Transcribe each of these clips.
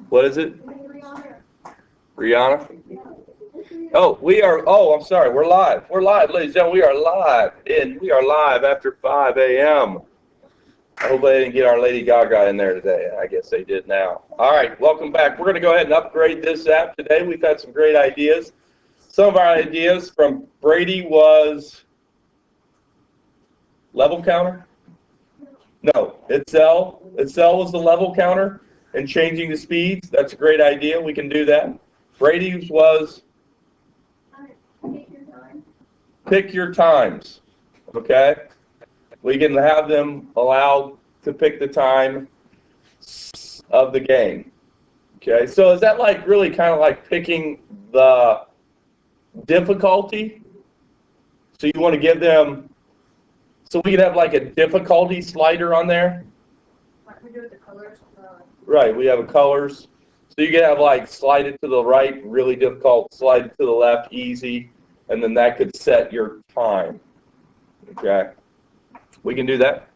What is it? Rihanna? Oh, we are. Oh, I'm sorry. We're live. We're live, ladies and gentlemen. We are live. We are live after 5 a.m. I hope they didn't get our Lady Gaga in there today. I guess they did now. All right, welcome back. We're going to go ahead and upgrade this app today. We've had some great ideas. Some of our ideas from Brady was level counter. No, Excel. Excel was the level counter and changing the speeds. That's a great idea. We can do that. Brady's was pick your times. Okay? We can have them allowed to pick the time of the game. Okay? So is that like really kind of like picking the difficulty? So you want to give them, so we could have like a difficulty slider on there? Like we do with the colors. Right, we have a colors. So you can have like slide it to the right, really difficult, slide it to the left, easy, and then that could set your time. Okay, we can do that.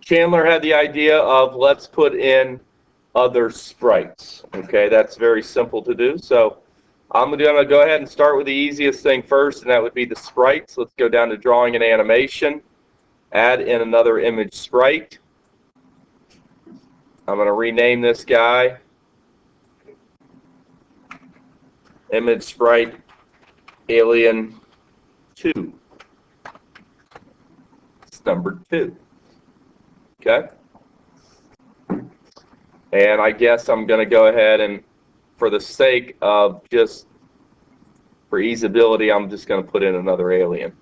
Chandler had the idea of let's put in other sprites. Okay, that's very simple to do. So I'm going to go ahead and start with the easiest thing first, and that would be the sprites. Let's go down to drawing and animation, add in another image sprite. I'm going to rename this guy Image Sprite Alien 2. It's number 2. Okay? And I guess I'm going to go ahead and, for the sake of just, for easeability, I'm just going to put in another alien.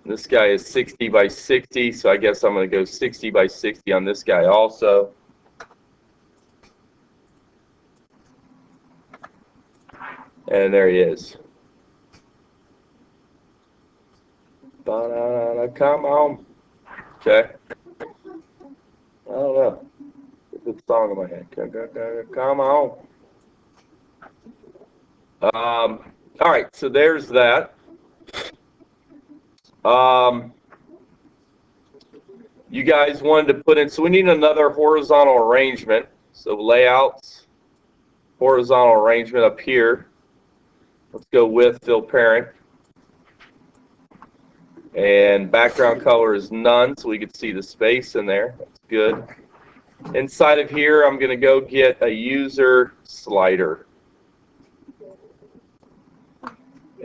This guy is 60 by 60, so I guess I'm going to go 60 by 60 on this guy also. And there he is. Banana, come on. Okay. I don't know. Good song in my head. Come on. All right, so there's that. You guys wanted to put in, so we need another horizontal arrangement. So layouts, horizontal arrangement up here. Let's go with fill parent. And background color is none, so we can see the space in there. That's good. Inside of here, I'm going to go get a user slider.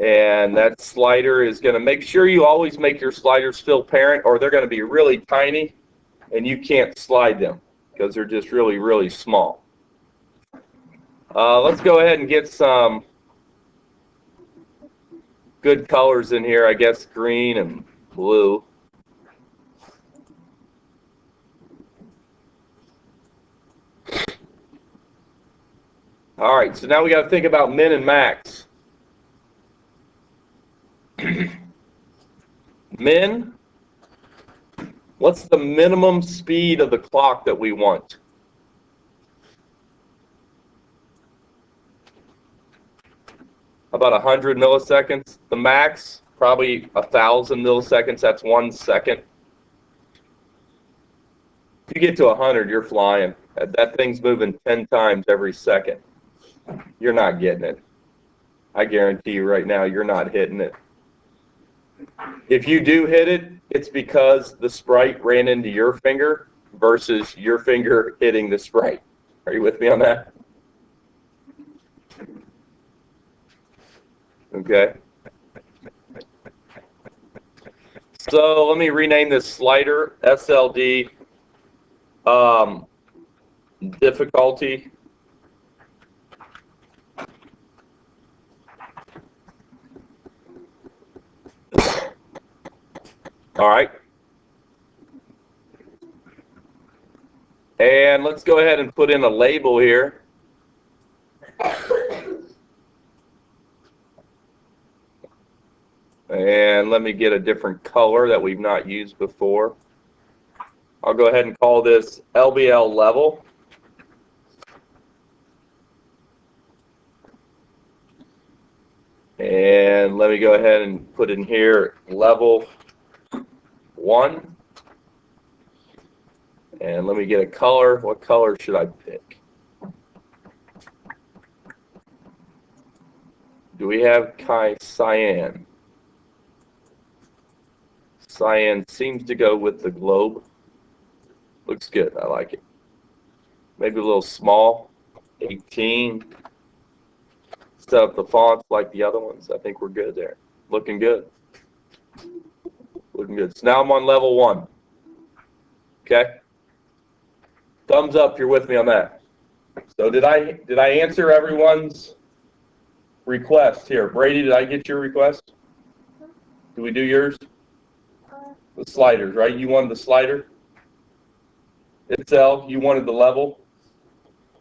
And that slider is going to make sure you always make your sliders fill parent, or they're going to be really tiny and you can't slide them because they're just really, really small. Let's go ahead and get some good colors in here, I guess green and blue. All right, so now we got to think about min and max. Min, what's the minimum speed of the clock that we want? About 100 milliseconds. The max, probably 1,000 milliseconds. That's 1 second. If you get to 100, you're flying. That thing's moving 10 times every second. You're not getting it. I guarantee you right now, you're not hitting it. If you do hit it, it's because the sprite ran into your finger versus your finger hitting the sprite. Are you with me on that? Okay. So let me rename this slider SLD difficulty. All right. And let's go ahead and put in a label here. And let me get a different color that we've not used before. I'll go ahead and call this LBL level. And let me go ahead and put in here level 1. And let me get a color. What color should I pick? Do we have cyan? Cyan seems to go with the globe. Looks good. I like it. Maybe a little small. 18. Set up the fonts like the other ones. I think we're good there. Looking good. Looking good. So now I'm on level 1. Okay? Thumbs up if you're with me on that. So did I answer everyone's request here? Brady, did I get your request? Did we do yours? The sliders, right? You wanted the slider? Itzel, you wanted the level?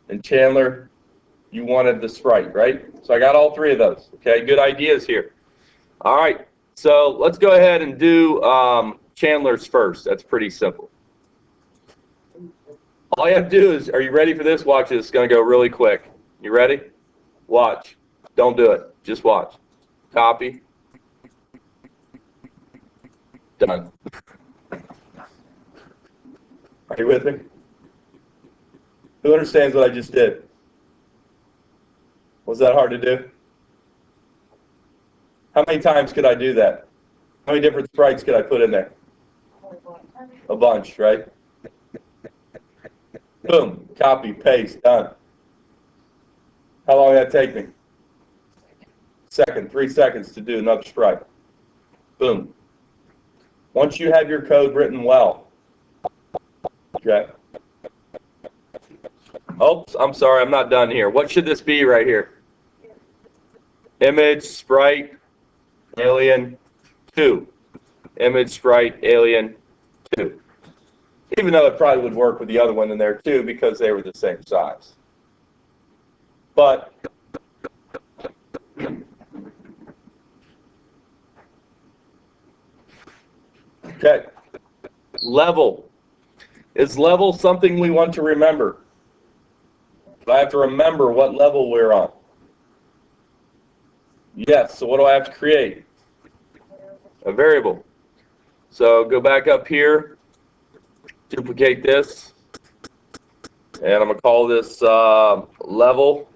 And Chandler, you wanted the sprite, right? So I got all 3 of those. Okay, good ideas here. All right, so let's go ahead and do Chandler's first. That's pretty simple. All you have to do is, are you ready for this? Watch this. It's going to go really quick. You ready? Watch. Don't do it. Just watch. Copy. Done. Are you with me? Who understands what I just did? Was that hard to do? How many times could I do that? How many different sprites could I put in there? A bunch, right? Boom, copy, paste, done. How long did that take me? Second, 3 seconds to do another sprite. Boom. Once you have your code written well, okay. Oops, I'm sorry, I'm not done here. What should this be right here? Image, sprite, alien, 2. Image, sprite, alien, 2. Even though it probably would work with the other one in there too because they were the same size. But okay, level. Is level something we want to remember? Do I have to remember what level we're on? Yes, so what do I have to create? A variable. So go back up here, duplicate this, and I'm going to call this level.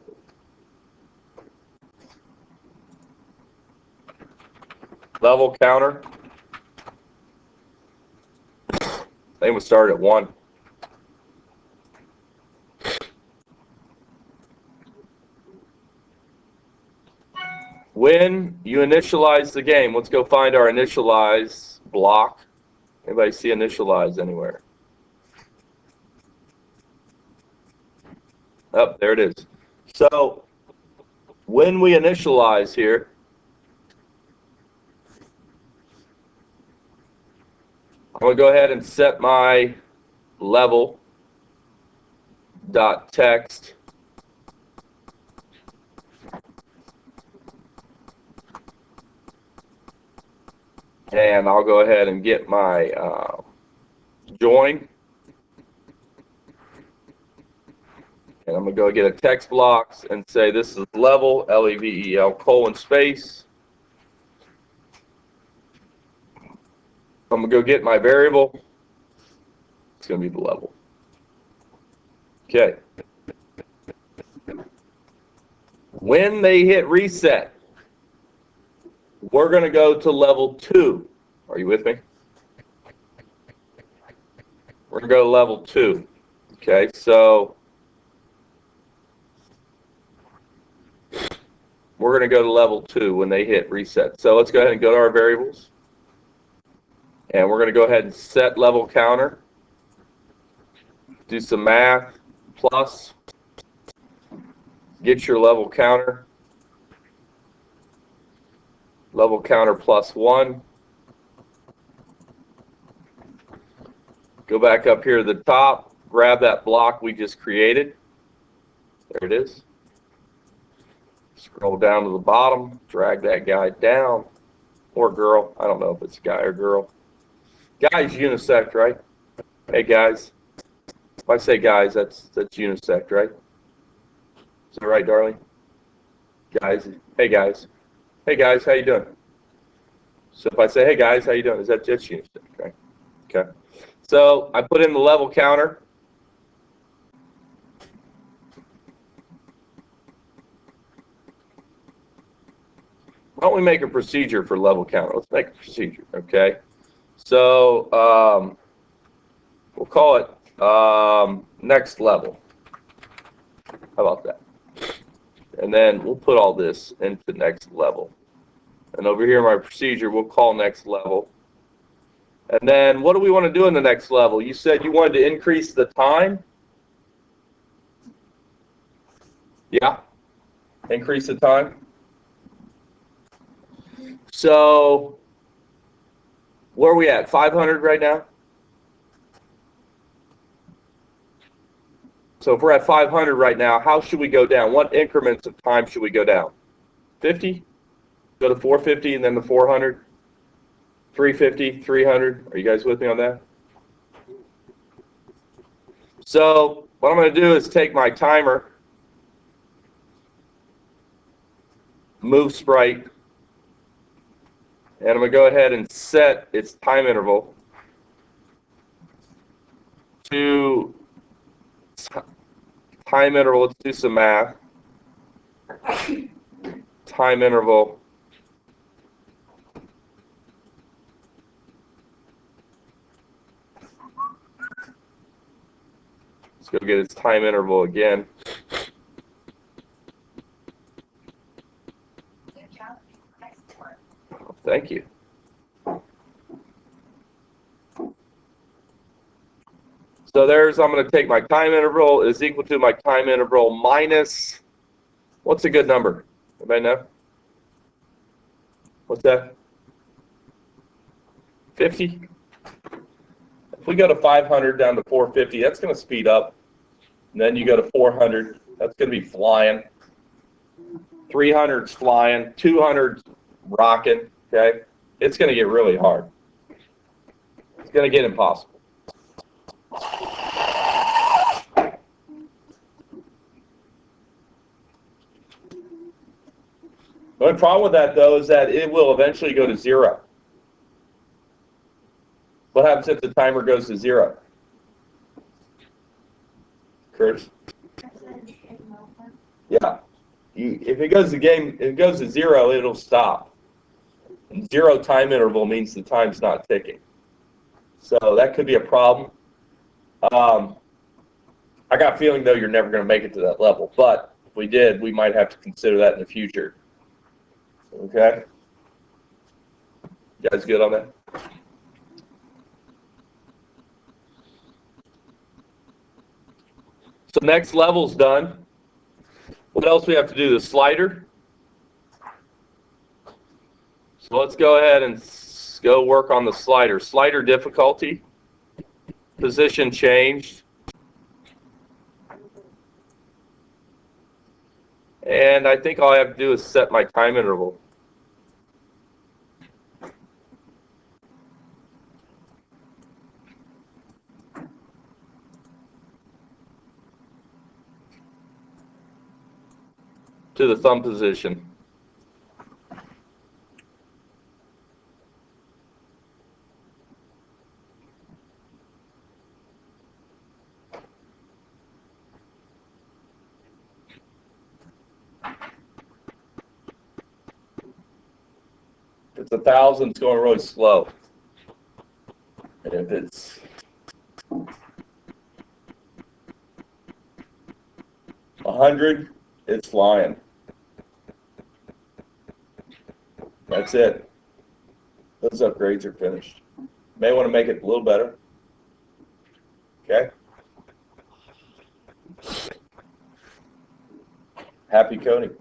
Level counter. I think we'll start at 1. When you initialize the game, let's go find our initialize block. Anybody see initialize anywhere? Oh, there it is. So when we initialize here, I'm going to go ahead and set my level dot text and I'll go ahead and get my join, and I'm going to go get a text blocks and say this is level, L-E-V-E-L, colon space. I'm going to go get my variable. It's going to be the level. Okay. When they hit reset, we're going to go to level 2. Are you with me? We're going to go to level 2. Okay, so we're going to go to level 2 when they hit reset. So let's go ahead and go to our variables. And we're going to go ahead and set level counter. Do some math. Plus. Get your level counter. Level counter plus 1. Go back up here to the top. Grab that block we just created. There it is. Scroll down to the bottom. Drag that guy down. Or girl. I don't know if it's a guy or girl. Guy's unisex, right? Hey, guys. If I say guys, that's unisex, right? Is that right, darling? Guys. Hey, guys. Hey, guys, how you doing? So if I say, hey, guys, how you doing? Is that just unisex, right? Okay. So I put in the level counter. Why don't we make a procedure for level counter? Let's make a procedure, okay? So we'll call it next level. How about that? And then we'll put all this into next level. And over here, my procedure, we'll call next level. And then what do we want to do in the next level? You said you wanted to increase the time? Yeah, increase the time. So where are we at? 500 right now? So if we're at 500 right now, how should we go down? What increments of time should we go down? 50? Go to 450 and then the 400? 350, 300? Are you guys with me on that? So what I'm going to do is take my timer, move Sprite, and I'm going to go ahead and set its time interval to time interval. Let's do some math. Time interval. Let's go get its time interval again. Oh, thank you. So there's, I'm going to take my time interval is equal to my time interval minus, what's a good number? Anybody know? What's that? 50? If we go to 500 down to 450, that's going to speed up. And then you go to 400, that's going to be flying. 300's flying. 200's rocking, okay? It's going to get really hard. It's going to get impossible. The only problem with that, though, is that it will eventually go to 0. What happens if the timer goes to 0? Curtis? Yeah. If it goes to 0, it'll stop. And 0 time interval means the time's not ticking. So that could be a problem. I got a feeling, though, you're never going to make it to that level. But if we did, we might have to consider that in the future. Okay? You guys good on that? So next level's done. What else we have to do? The slider. So let's go ahead and go work on the slider. Slider difficulty. Position changed. And I think all I have to do is set my time interval. To the thumb position. If it's 1,000, it's going really slow. And if it's 100, it's flying. That's it. Those upgrades are finished. May want to make it a little better. Okay? Happy coding.